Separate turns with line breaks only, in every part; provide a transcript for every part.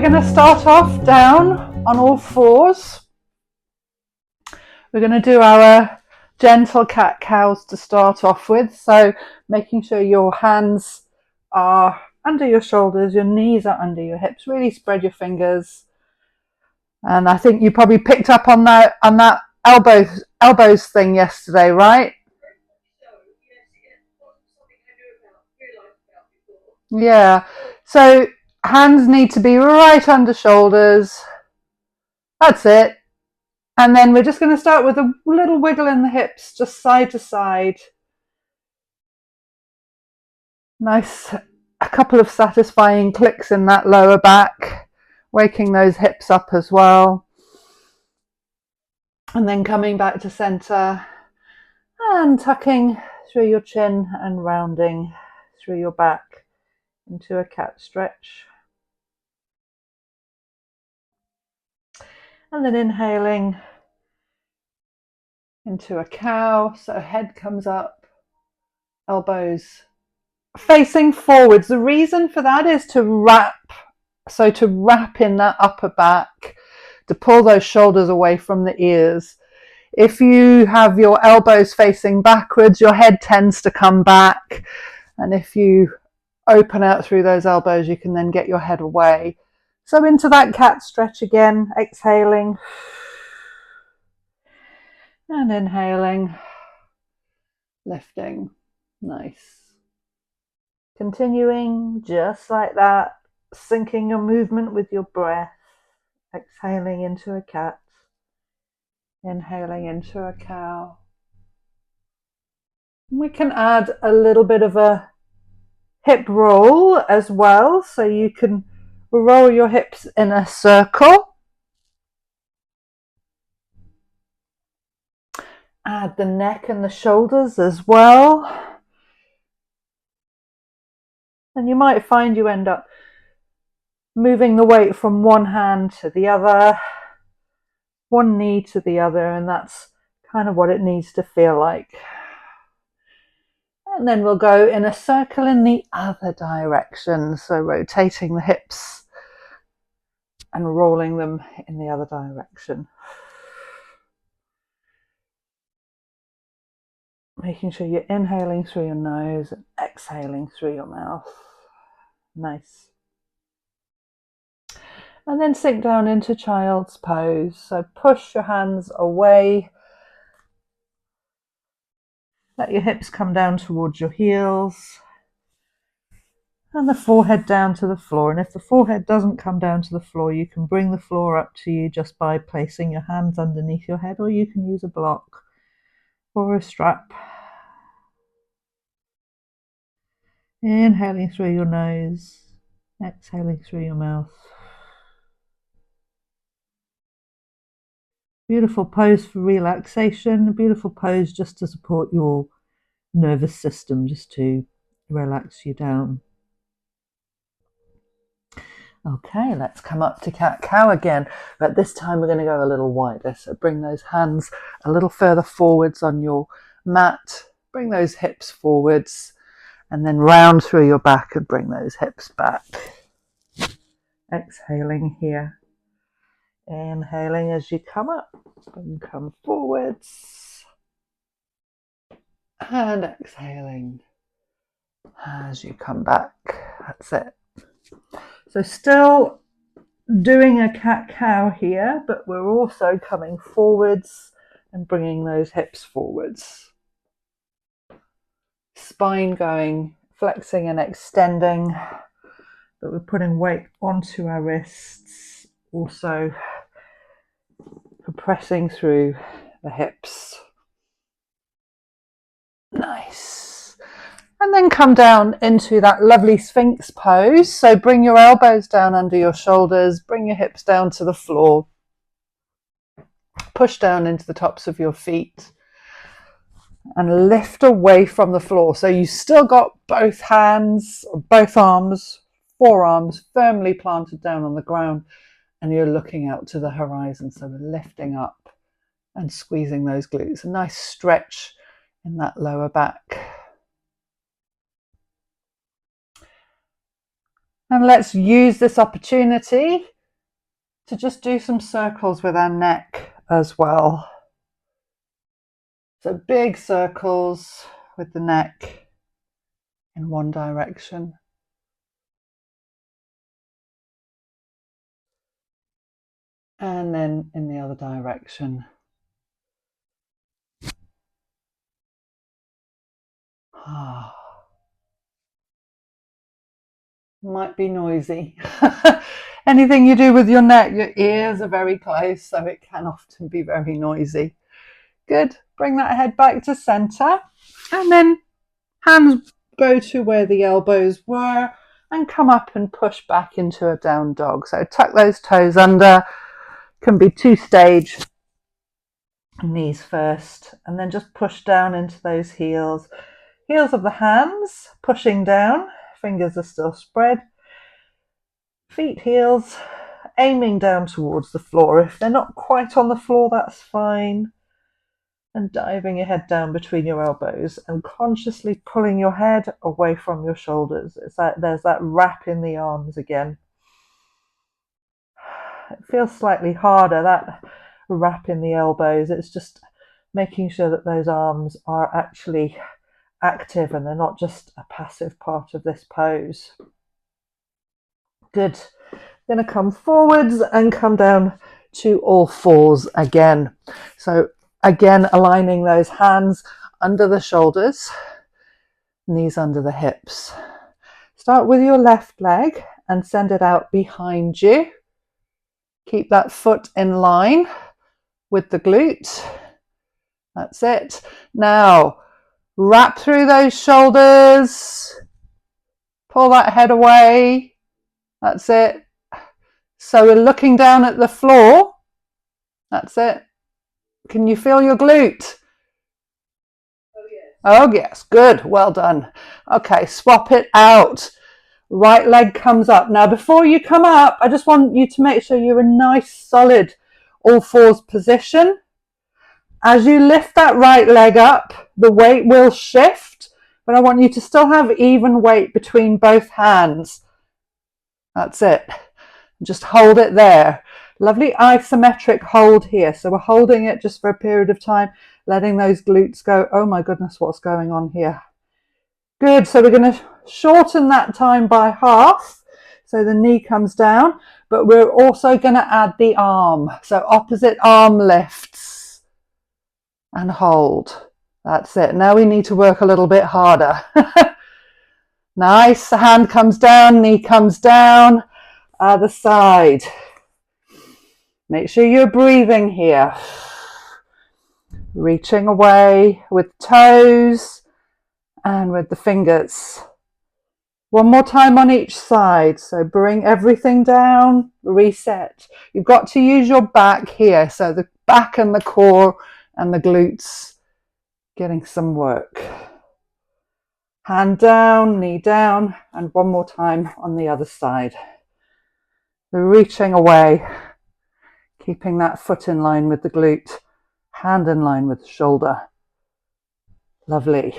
going to start off down on all fours. We're going to do our gentle cat-cows to start off with. So making sure your hands are under your shoulders, your knees are under your hips. Really spread your fingers. And I think you probably picked up on that elbows thing yesterday, right? Yeah. So hands need to be right under shoulders. That's it. And then we're just going to start with a little wiggle in the hips, just side to side. Nice, a couple of satisfying clicks in that lower back, waking those hips up as well. And then coming back to center and tucking through your chin and rounding through your back into a cat stretch. And then inhaling into a cow. So head comes up, elbows facing forwards. The reason for that is to wrap. So to wrap in that upper back, to pull those shoulders away from the ears. If you have your elbows facing backwards, your head tends to come back. And if you open out through those elbows, you can then get your head away. So into that cat stretch again, exhaling and inhaling, lifting. Nice. Continuing just like that, syncing your movement with your breath, exhaling into a cat, inhaling into a cow. We can add a little bit of a hip roll as well, so you can roll your hips in a circle. Add the neck and the shoulders as well. And you might find you end up moving the weight from one hand to the other, one knee to the other, and that's kind of what it needs to feel like. And then we'll go in a circle in the other direction, so rotating the hips and rolling them in the other direction. Making sure you're inhaling through your nose and exhaling through your mouth. Nice. And then sink down into child's pose. So push your hands away. Let your hips come down towards your heels. And the forehead down to the floor. And if the forehead doesn't come down to the floor, you can bring the floor up to you just by placing your hands underneath your head, or you can use a block or a strap. Inhaling through your nose, exhaling through your mouth. Beautiful pose for relaxation, a beautiful pose just to support your nervous system, just to relax you down. Okay, let's come up to cat-cow again, but this time we're going to go a little wider. So bring those hands a little further forwards on your mat, bring those hips forwards, and then round through your back and bring those hips back. Exhaling here. Inhaling as you come up and come forwards. And exhaling as you come back. That's it. So still doing a cat-cow here, but we're also coming forwards and bringing those hips forwards. Spine going, flexing and extending, but we're putting weight onto our wrists, also pressing through the hips. Nice. And then come down into that lovely Sphinx pose. So bring your elbows down under your shoulders, bring your hips down to the floor, push down into the tops of your feet and lift away from the floor. So you still got both hands, both arms, forearms firmly planted down on the ground, and you're looking out to the horizon. So we're lifting up and squeezing those glutes. A nice stretch in that lower back. And let's use this opportunity to just do some circles with our neck as well. So big circles with the neck in one direction. And then in the other direction. Might be noisy. Anything you do with your neck, your ears are very close, so it can often be very noisy. Good. Bring that head back to center, and then hands go to where the elbows were and come up and push back into a down dog. So tuck those toes under. Can be two-stage, knees first, and then just push down into those heels. Heels of the hands, pushing down, fingers are still spread. Feet, heels, aiming down towards the floor. If they're not quite on the floor, that's fine. And diving your head down between your elbows and consciously pulling your head away from your shoulders. It's like there's that wrap in the arms again. It feels slightly harder, that wrap in the elbows. It's just making sure that those arms are actually active and they're not just a passive part of this pose. Good. Going to come forwards and come down to all fours again. So again, aligning those hands under the shoulders, knees under the hips. Start with your left leg and send it out behind you. Keep that foot in line with the glute. That's it. Now, wrap through those shoulders. Pull that head away. That's it. So we're looking down at the floor. That's it. Can you feel your glute? Oh yes, good, well done. Okay, swap it out. Right leg comes up. Now before you come up, I just want you to make sure you're in a nice solid all fours position. As you lift that right leg up, the weight will shift, but I want you to still have even weight between both hands. That's it. Just hold it there. Lovely isometric hold here. So we're holding it just for a period of time, letting those glutes go. Oh my goodness, what's going on here? Good. So we're going to shorten that time by half. So the knee comes down, but we're also going to add the arm. So opposite arm lifts and hold. That's it. Now we need to work a little bit harder. Nice. The hand comes down, knee comes down. Other side. Make sure you're breathing here. Reaching away with toes and with the fingers. One more time on each side. So bring everything down, reset. You've got to use your back here. So the back and the core and the glutes getting some work. Hand down, knee down, and one more time on the other side. Reaching away, keeping that foot in line with the glute, hand in line with the shoulder. Lovely.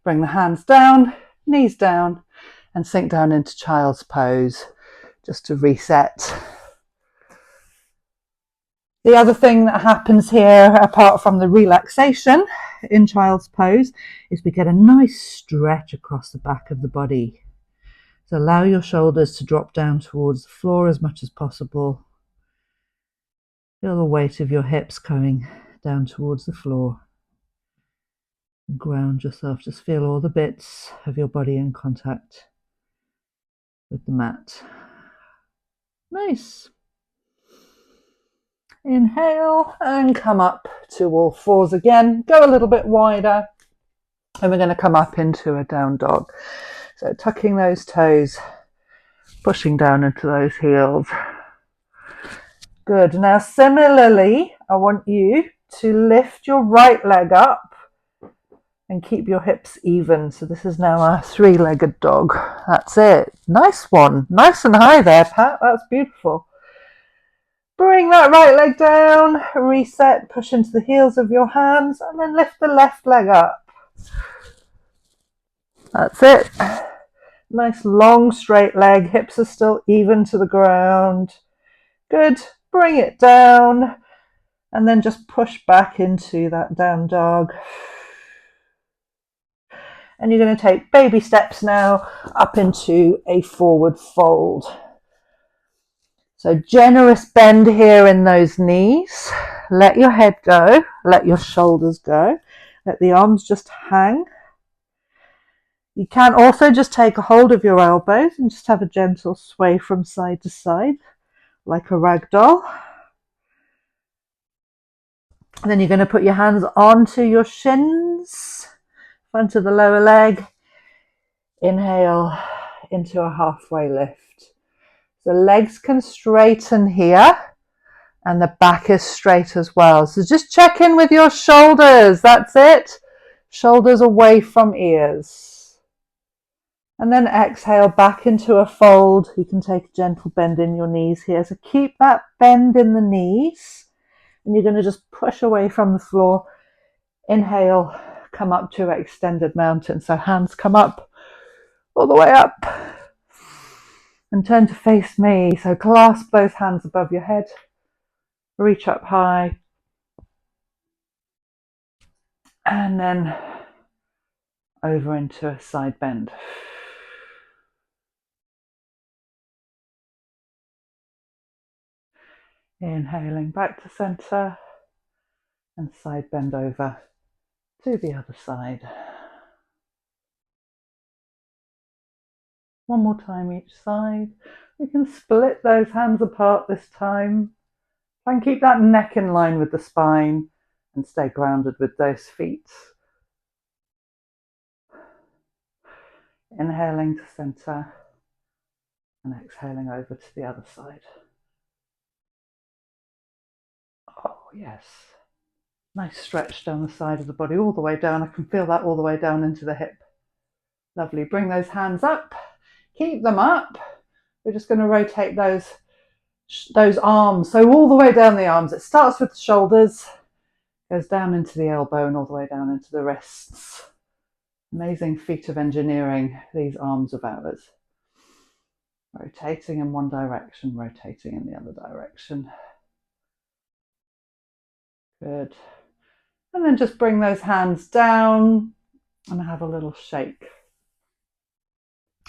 Bring the hands down, knees down, and sink down into child's pose, just to reset. The other thing that happens here, apart from the relaxation in child's pose, is we get a nice stretch across the back of the body. So allow your shoulders to drop down towards the floor as much as possible. Feel the weight of your hips coming down towards the floor. And ground yourself. Just feel all the bits of your body in contact with the mat. Nice. Inhale and come up to all fours again. Go a little bit wider. And we're going to come up into a down dog. So tucking those toes, pushing down into those heels. Good. Now similarly, I want you to lift your right leg up and keep your hips even. So this is now a three-legged dog. That's it. Nice one. Nice and high there, Pat. That's beautiful. Bring that right leg down, reset, push into the heels of your hands, and then lift the left leg up. That's it. Nice long straight leg, hips are still even to the ground. Good. Bring it down and then just push back into that down dog. And you're going to take baby steps now up into a forward fold. So generous bend here in those knees. Let your head go, let your shoulders go, let the arms just hang. You can also just take a hold of your elbows and just have a gentle sway from side to side, like a rag doll. And then you're going to put your hands onto your shins, front of the lower leg. Inhale into a halfway lift. The legs can straighten here and the back is straight as well. So just check in with your shoulders. That's it. Shoulders away from ears. And then exhale back into a fold. You can take a gentle bend in your knees here. So keep that bend in the knees. And you're going to just push away from the floor. Inhale, come up to extended mountain. So hands come up, all the way up. And turn to face me. So clasp both hands above your head. Reach up high. And then over into a side bend. Inhaling back to center and side bend over to the other side. One more time each side. We can split those hands apart this time. Try and keep that neck in line with the spine and stay grounded with those feet. Inhaling to center and exhaling over to the other side. Oh, yes. Nice stretch down the side of the body, all the way down. I can feel that all the way down into the hip. Lovely. Bring those hands up. Keep them up. We're just going to rotate those arms. So all the way down the arms. It starts with the shoulders, goes down into the elbow and all the way down into the wrists. Amazing feat of engineering, these arms of ours. Rotating in one direction, rotating in the other direction. Good. And then just bring those hands down and have a little shake.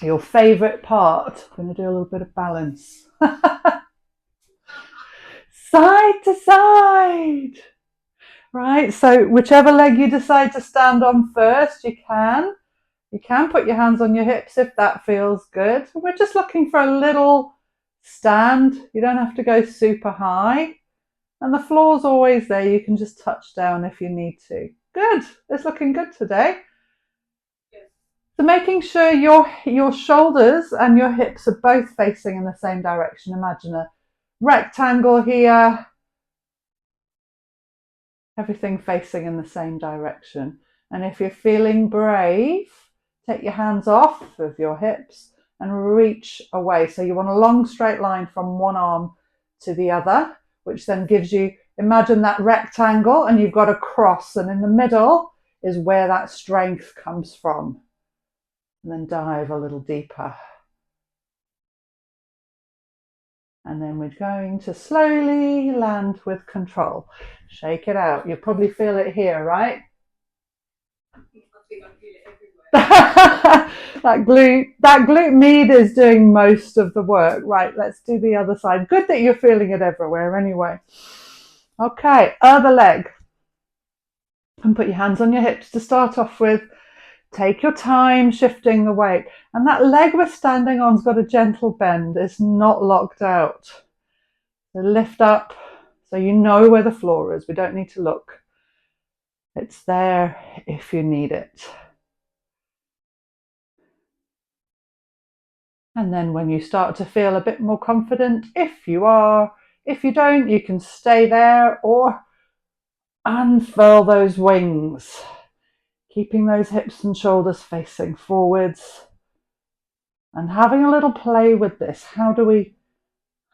Your favourite part. I'm going to do a little bit of balance. Side to side. Right, so whichever leg you decide to stand on first, you can. You can put your hands on your hips if that feels good. We're just looking for a little stand. You don't have to go super high. And the floor's always there. You can just touch down if you need to. Good. It's looking good today. So making sure your shoulders and your hips are both facing in the same direction. Imagine a rectangle here. Everything facing in the same direction. And if you're feeling brave, take your hands off of your hips and reach away. So you want a long straight line from one arm to the other, which then gives you, imagine that rectangle and you've got a cross, and in the middle is where that strength comes from. And then dive a little deeper. And then we're going to slowly land with control. Shake it out. You probably feel it here, right? that glute med is doing most of the work. Right, let's do the other side. Good that you're feeling it everywhere anyway. Okay, other leg. And put your hands on your hips to start off with. Take your time shifting the weight. And that leg we're standing on's got a gentle bend. It's not locked out. So lift up so you know where the floor is. We don't need to look. It's there if you need it. And then when you start to feel a bit more confident, if you don't, you can stay there or unfurl those wings, keeping those hips and shoulders facing forwards and having a little play with this. How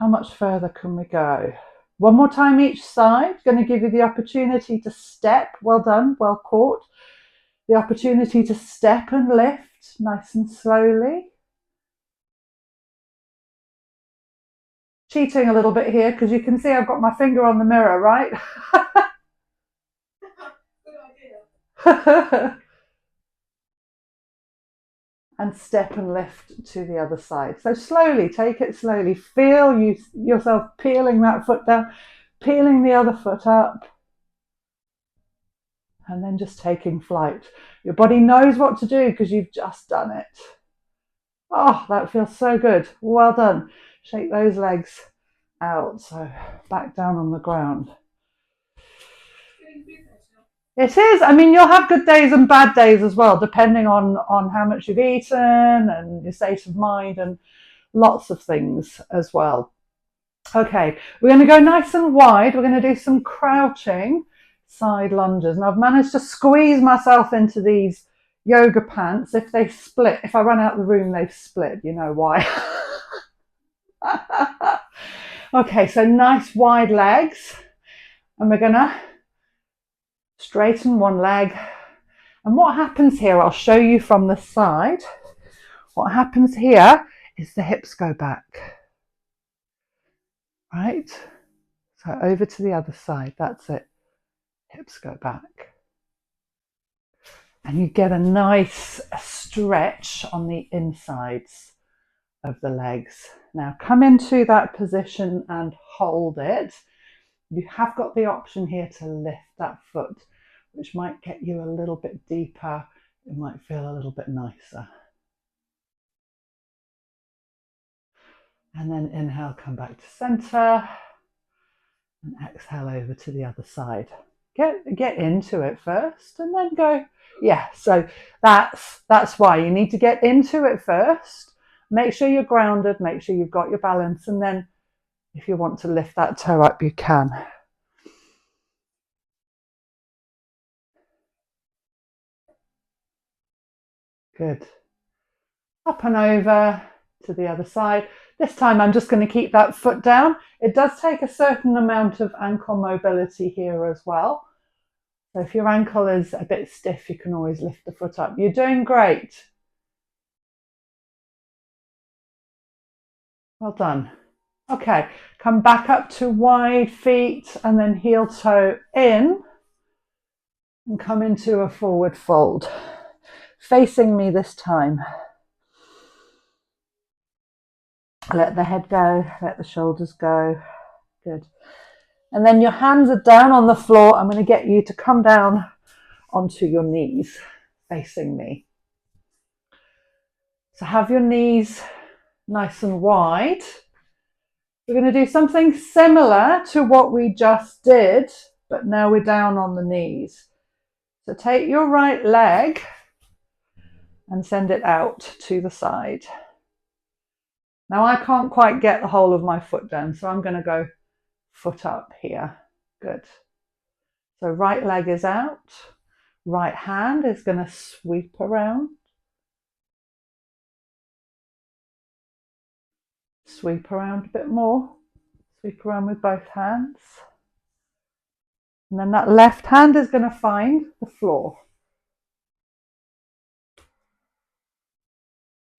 much further can we go? One more time each side. Going to give you the opportunity to step. Well done, well caught. The opportunity to step and lift nice and slowly. cheating a little bit here because you can see I've got my finger on the mirror, right? Good idea. And step and lift to the other side. So slowly, take it slowly. Feel yourself peeling that foot down, peeling the other foot up, and then just taking flight. Your body knows what to do because you've just done it. Oh, that feels so good. Well done. Shake those legs out. So back down on the ground. It is. I mean, you'll have good days and bad days as well, depending on how much you've eaten and your state of mind and lots of things as well. Okay, we're going to go nice and wide. We're going to do some crouching side lunges. And I've managed to squeeze myself into these yoga pants. If they split, if I run out of the room, they've split. You know why. Okay, so nice wide legs. And we're going to straighten one leg. And what happens here, I'll show you from the side. What happens here is the hips go back. Right? So over to the other side. That's it. Hips go back. And you get a nice stretch on the insides of the legs. Now come into that position and hold it. You have got the option here to lift that foot, which might get you a little bit deeper. It might feel a little bit nicer. And then inhale, come back to center. And exhale over to the other side. Get into it first and then go. Yeah, so that's why you need to get into it first. Make sure you're grounded, make sure you've got your balance, and then if you want to lift that toe up, you can. Good. Up and over to the other side. This time I'm just going to keep that foot down. It does take a certain amount of ankle mobility here as well. So if your ankle is a bit stiff, you can always lift the foot up. You're doing great. Well done. Okay, come back up to wide feet and then heel toe in and come into a forward fold. Facing me this time. Let the head go, let the shoulders go. Good. And then your hands are down on the floor. I'm going to get you to come down onto your knees, facing me. So have your knees nice and wide. We're going to do something similar to what we just did, but now we're down on the knees. So take your right leg and send it out to the side. Now I can't quite get the whole of my foot down, so I'm going to go foot up here. Good. So right leg is out. Right hand is going to sweep around. Sweep around a bit more. Sweep around with both hands. And then that left hand is going to find the floor.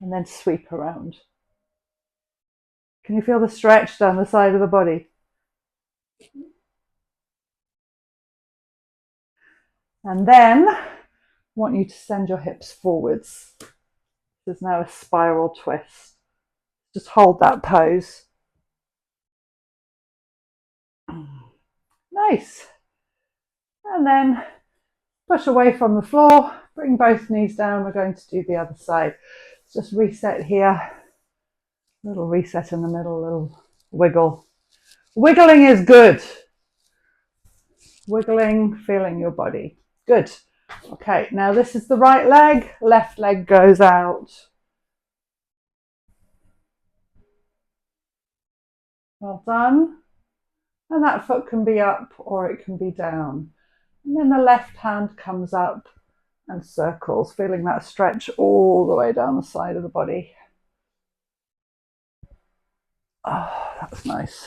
And then sweep around. Can you feel the stretch down the side of the body? And then I want you to send your hips forwards. There's now a spiral twist. Just hold that pose. Nice. And then push away from the floor. Bring both knees down. We're going to do the other side. Just reset here. Little reset in the middle, little wiggle. Wiggling is good. Wiggling, feeling your body. Good. Okay, now this is the right leg. Left leg goes out. Well done. And that foot can be up or it can be down. And then the left hand comes up and circles, feeling that stretch all the way down the side of the body. Oh, that's nice.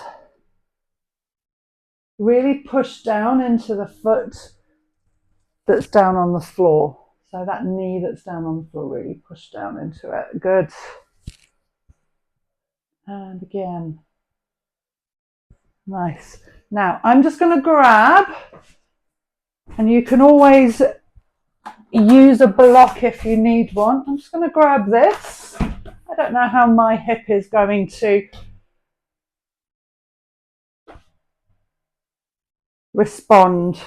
Really push down into the foot that's down on the floor. So that knee that's down on the floor, really push down into it. Good. And again. Nice. Now I'm just going to grab, and you can always use a block if you need one. I'm just going to grab this. I don't know how my hip is going to respond.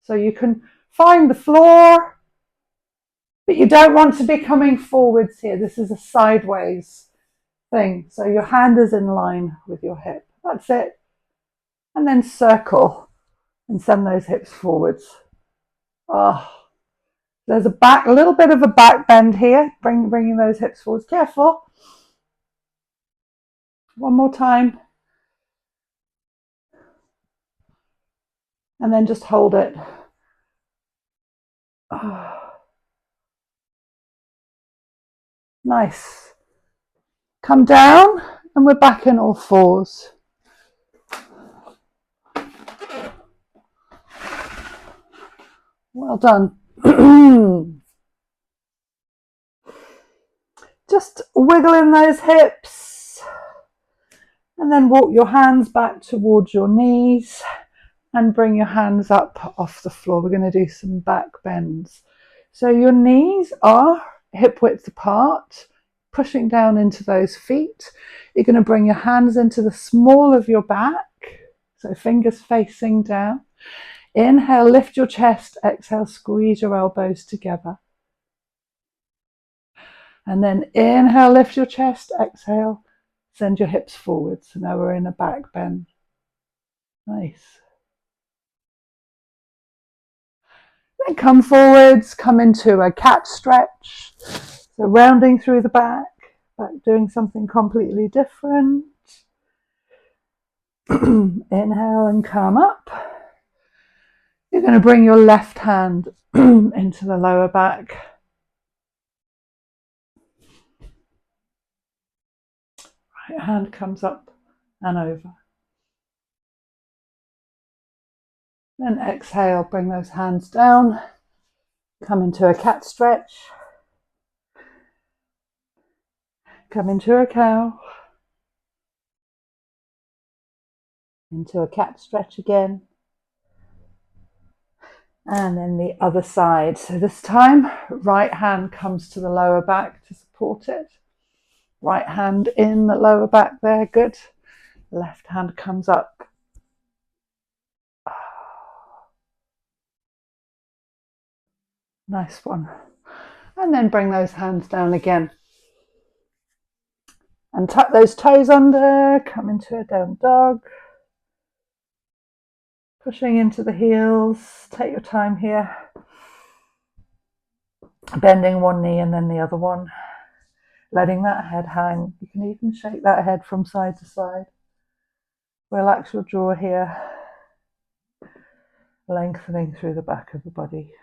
So you can find the floor, but you don't want to be coming forwards here. This is a sideways thing. So your hand is in line with your hip. That's it. And then circle and send those hips forwards. Oh, there's a little bit of a back bend here. Bringing those hips forwards. Careful. One more time. And then just hold it. Oh. Nice. Come down and we're back in all fours. Well done. Just wiggling those hips and then walk your hands back towards your knees and bring your hands up off the floor. We're going to do some back bends. So your knees are hip width apart, pushing down into those feet. You're going to bring your hands into the small of your back, so fingers facing down. Inhale, lift your chest. Exhale, squeeze your elbows together. And then inhale, lift your chest. Exhale, send your hips forward. So now we're in a back bend. Nice. Then come forwards, come into a cat stretch. So rounding through the back doing something completely different. Inhale and come up. You're going to bring your left hand into the lower back. Right hand comes up and over. Then exhale, bring those hands down. Come into a cat stretch. Come into a cow. Into a cat stretch again. And then the other side. So this time, right hand comes to the lower back to support it. Right hand in the lower back there, good. Left hand comes up. Nice one. And then bring those hands down again. And tuck those toes under, come into a down dog. Pushing into the heels, take your time here. Bending one knee and then the other one. Letting that head hang. You can even shake that head from side to side. Relax your jaw here. Lengthening through the back of the body.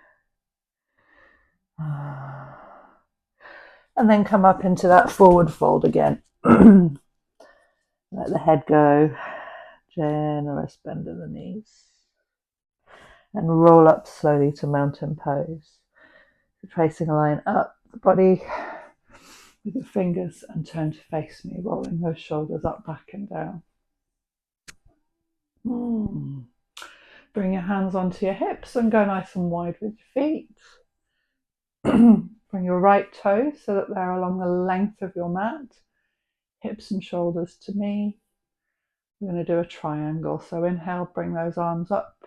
And then come up into that forward fold again. Let the head go. Generous bend of the knees. And roll up slowly to mountain pose. So tracing a line up the body with your fingers and turn to face me, rolling those shoulders up, back and down. Bring your hands onto your hips and go nice and wide with your feet. Bring your right toes so that they're along the length of your mat. Hips and shoulders to me. We're going to do a triangle. So inhale, bring those arms up.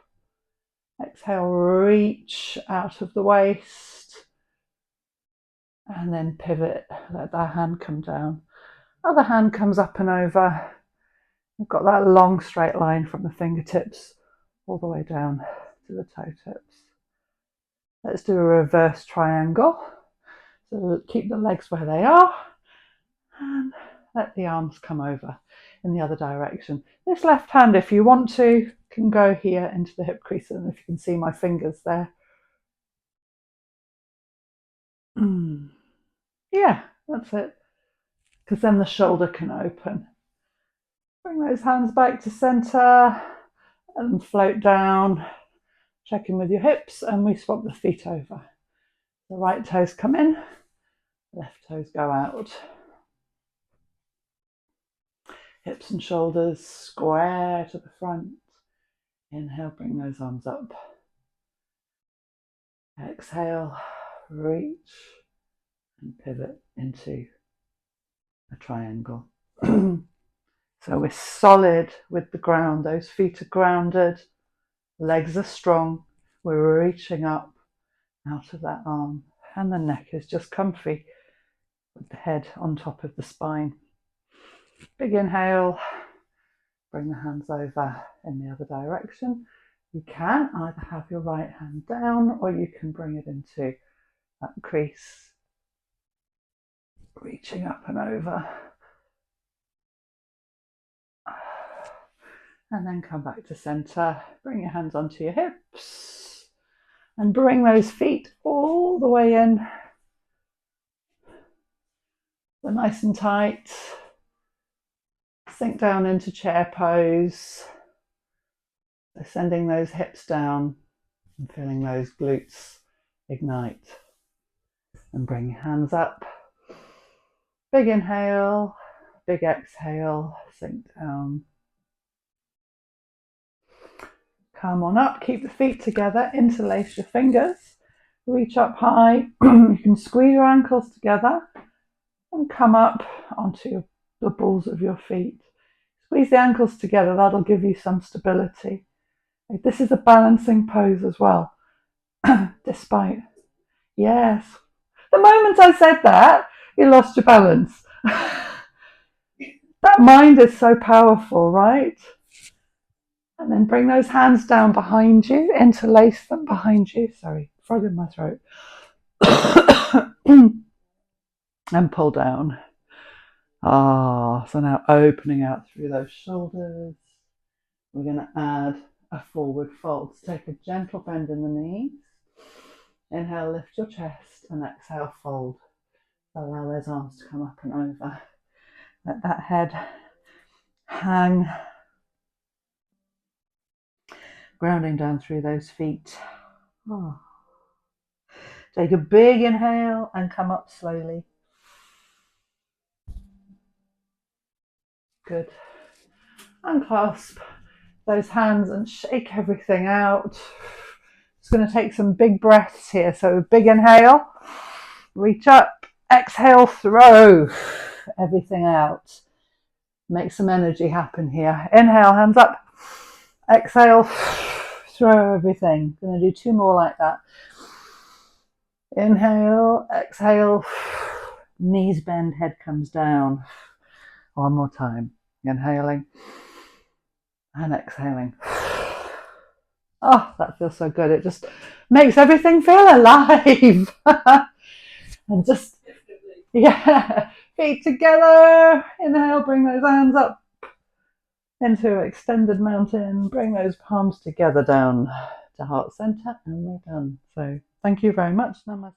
Exhale, reach out of the waist. And then pivot, let that hand come down. Other hand comes up and over. You've got that long straight line from the fingertips all the way down to the toe tips. Let's do a reverse triangle. So keep the legs where they are and let the arms come over in the other direction. This left hand, if you want to, can go here into the hip crease, and if you can see my fingers there. Yeah, that's it. Because then the shoulder can open. Bring those hands back to center and float down. Check in with your hips and we swap the feet over. The right toes come in, left toes go out. Hips and shoulders square to the front. Inhale, bring those arms up. Exhale, reach and pivot into a triangle. So we're solid with the ground. Those feet are grounded. Legs are strong. We're reaching up out of that arm. And the neck is just comfy with the head on top of the spine. Big inhale. Bring the hands over in the other direction. You can either have your right hand down or you can bring it into that crease. Reaching up and over. And then come back to center. Bring your hands onto your hips. And bring those feet all the way in. They're nice and tight. Sink down into chair pose. So sending those hips down and feeling those glutes ignite. And bring your hands up. Big inhale, big exhale, sink down. Come on up, keep the feet together, interlace your fingers, reach up high. You can squeeze your ankles together and come up onto the balls of your feet. Squeeze the ankles together, that'll give you some stability. This is a balancing pose as well, despite, yes. The moment I said that, you lost your balance. That mind is so powerful, right? And then bring those hands down behind you, interlace them behind you. Sorry, frog in my throat. And pull down. So now opening out through those shoulders. We're going to add a forward fold. So take a gentle bend in the knees. Inhale, lift your chest, and exhale, fold. Allow those arms to come up and over. Let that head hang. Grounding down through those feet. Take a big inhale and come up slowly. Good. Unclasp those hands and shake everything out. It's going to take some big breaths here. So big inhale, reach up, exhale, throw everything out. Make some energy happen here. Inhale, hands up. Exhale, throw everything. Going to do 2 more like that. Inhale, exhale, knees bend, head comes down. 1 more time. Inhaling and exhaling. Oh, that feels so good. It just makes everything feel alive. And just, yeah, feet together. Inhale, bring those hands up into extended mountain. Bring those palms together down to heart center, and we're done. So thank you very much. Namaste.